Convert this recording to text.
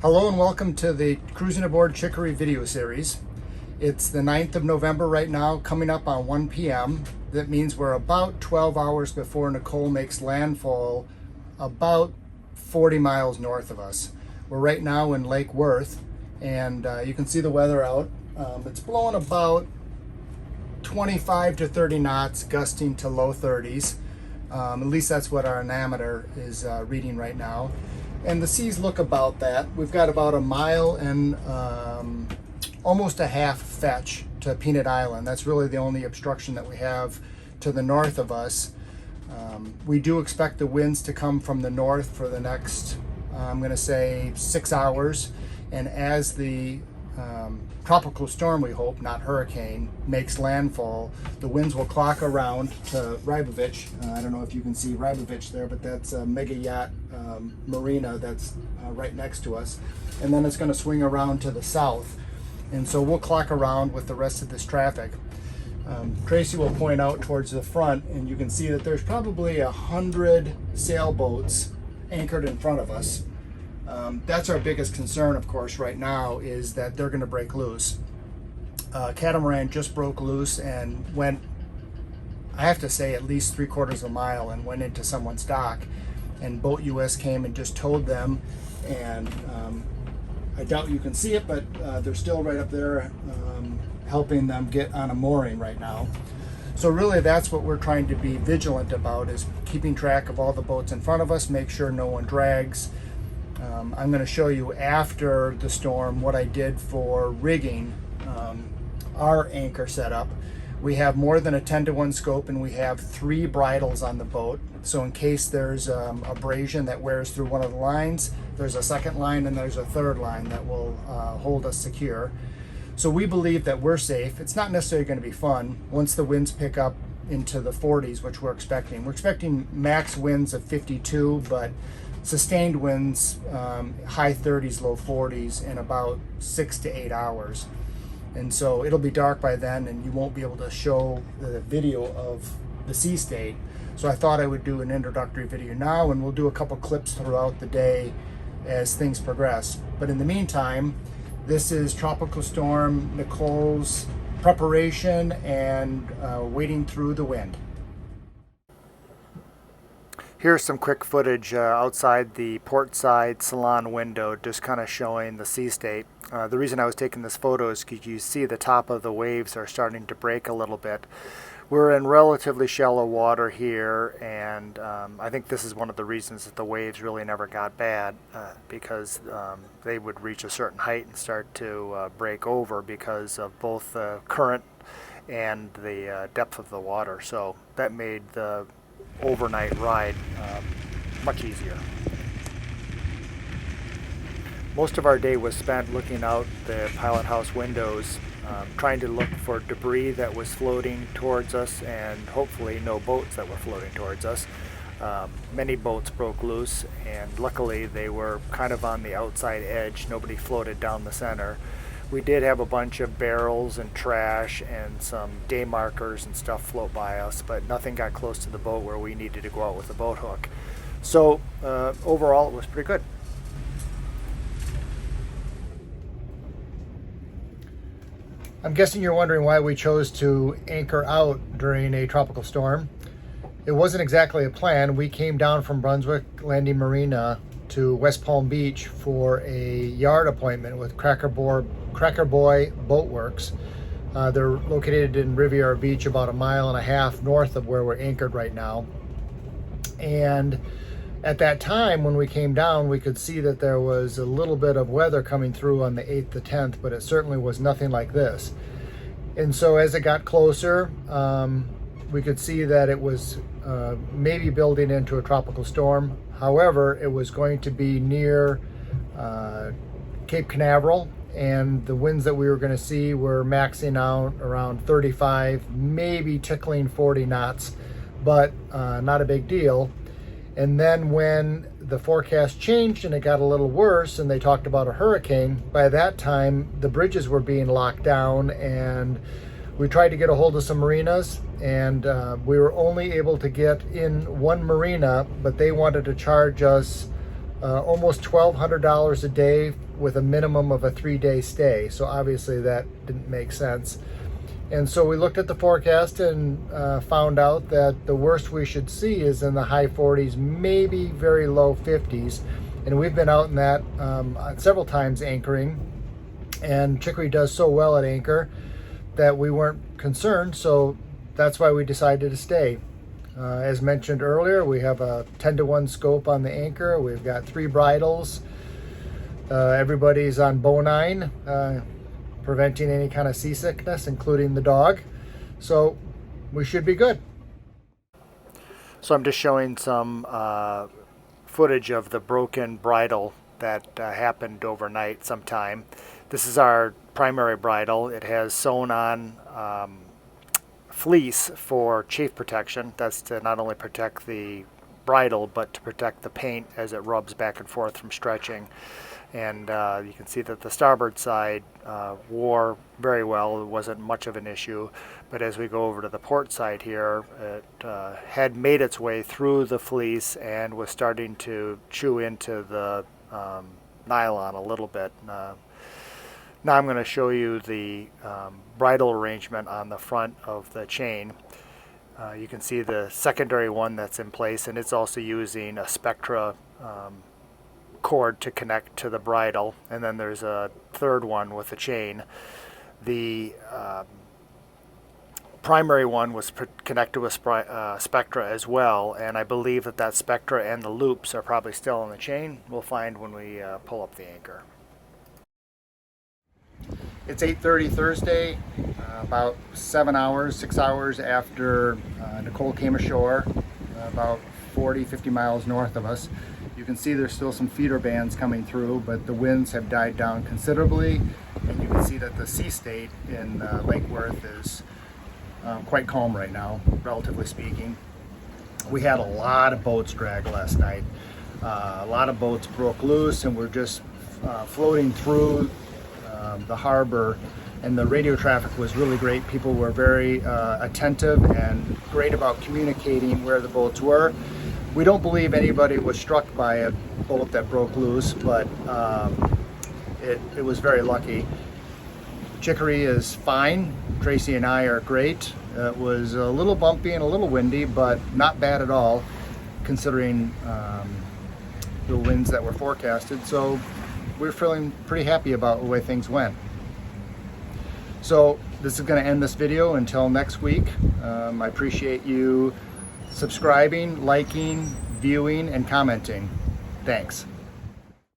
Hello and welcome to the Cruising Aboard Chicory video series. It's the 9th of November right now, coming up on 1 p.m. That means we're about 12 hours before Nicole makes landfall about 40 miles north of us. We're right now in Lake Worth, and you can see the weather out. It's blowing about 25 to 30 knots, gusting to low 30s. At least that's what our anemometer is reading right now. And the seas look about that. We've got about a mile and almost a half fetch to Peanut Island. That's really the only obstruction that we have to the north of us. We do expect the winds to come from the north for the next, I'm going to say 6 hours. And as the tropical storm, we hope, not hurricane, makes landfall, the winds will clock around to Rybovich. I don't know if you can see Rybovich there, but that's a mega yacht marina that's right next to us. And then it's going to swing around to the south. And so we'll clock around with the rest of this traffic. Tracy will point out towards the front, and you can see that there's probably 100 sailboats anchored in front of us. That's our biggest concern, of course, right now, is that they're going to break loose. Catamaran just broke loose and went, I have to say, at least 3/4 of a mile and went into someone's dock. And Boat US came and just towed them. And I doubt you can see it, but they're still right up there helping them get on a mooring right now. So really, that's what we're trying to be vigilant about, is keeping track of all the boats in front of us, make sure no one drags. I'm going to show you after the storm what I did for rigging our anchor setup. We have more than a 10-to-1 scope, and we have 3 bridles on the boat. So in case there's abrasion that wears through one of the lines, there's a second line and there's a third line that will hold us secure. So we believe that we're safe. It's not necessarily going to be fun once the winds pick up into the 40s, which we're expecting. We're expecting max winds of 52, but sustained winds, high 30s, low 40s in about 6 to 8 hours. And so it'll be dark by then, and you won't be able to show the video of the sea state. So I thought I would do an introductory video now, and we'll do a couple clips throughout the day as things progress. But in the meantime, this is Tropical Storm Nicole's preparation and wading through the wind. Here's some quick footage outside the port side salon window, just kind of showing the sea state. The reason I was taking this photo is because you see the top of the waves are starting to break a little bit. We're in relatively shallow water here, and I think this is one of the reasons that the waves really never got bad, because they would reach a certain height and start to break over because of both the current and the depth of the water. So that made the overnight ride much easier. Most of our day was spent looking out the pilot house windows, trying to look for debris that was floating towards us, and hopefully no boats that were floating towards us. Many boats broke loose, and luckily they were kind of on the outside edge. Nobody floated down the center. We did have a bunch of barrels and trash and some day markers and stuff float by us, but nothing got close to the boat where we needed to go out with a boat hook. So overall, it was pretty good. I'm guessing you're wondering why we chose to anchor out during a tropical storm. It wasn't exactly a plan. We came down from Brunswick Landing Marina to West Palm Beach for a yard appointment with Cracker Boy Boat Works. They're located in Riviera Beach, about 1.5 miles north of where we're anchored right now. And at that time, when we came down, we could see that there was a little bit of weather coming through on the 8th to 10th, but it certainly was nothing like this. And so as it got closer, we could see that it was maybe building into a tropical storm. However, it was going to be near Cape Canaveral, and the winds that we were going to see were maxing out around 35, maybe tickling 40 knots, but not a big deal. And then when the forecast changed and it got a little worse and they talked about a hurricane, by that time the bridges were being locked down, and we tried to get a hold of some marinas, and we were only able to get in one marina, but they wanted to charge us almost $1,200 a day with a minimum of a 3-day stay. So obviously that didn't make sense. And so we looked at the forecast and found out that the worst we should see is in the high 40s, maybe very low 50s. And we've been out in that several times anchoring. And Chicory does so well at anchor that we weren't concerned. So that's why we decided to stay. As mentioned earlier, we have a 10-to-1 scope on the anchor. We've got 3 bridles. Everybody's on bone-9. Preventing any kind of seasickness, including the dog. So we should be good. So I'm just showing some footage of the broken bridle that happened overnight sometime. This is our primary bridle. It has sewn on fleece for chafe protection. That's to not only protect the bridle, but to protect the paint as it rubs back and forth from stretching. And you can see that the starboard side wore very well. It wasn't much of an issue. But as we go over to the port side here, it had made its way through the fleece and was starting to chew into the nylon a little bit. Now I'm going to show you the bridle arrangement on the front of the chain. You can see the secondary one that's in place, and it's also using a Spectra cord to connect to the bridle, and then there's a third one with a chain. The primary one was connected with Spectra as well, and I believe that Spectra and the loops are probably still on the chain. We'll find when we pull up the anchor. It's 8:30 Thursday, about 6 hours after Nicole came ashore, about 40-50 miles north of us. You can see there's still some feeder bands coming through, but the winds have died down considerably, and you can see that the sea state in Lake Worth is quite calm right now, relatively speaking. We had a lot of boats drag last night. A lot of boats broke loose and were just floating through the harbor, and the radio traffic was really great. People were very attentive and great about communicating where the boats were. We don't believe anybody was struck by a boat that broke loose, but it was very lucky. Chicory is fine. Tracy and I are great. It was a little bumpy and a little windy, but not bad at all, considering the winds that were forecasted. So we're feeling pretty happy about the way things went. So this is going to end this video until next week. I appreciate you subscribing, liking, viewing, and commenting. Thanks.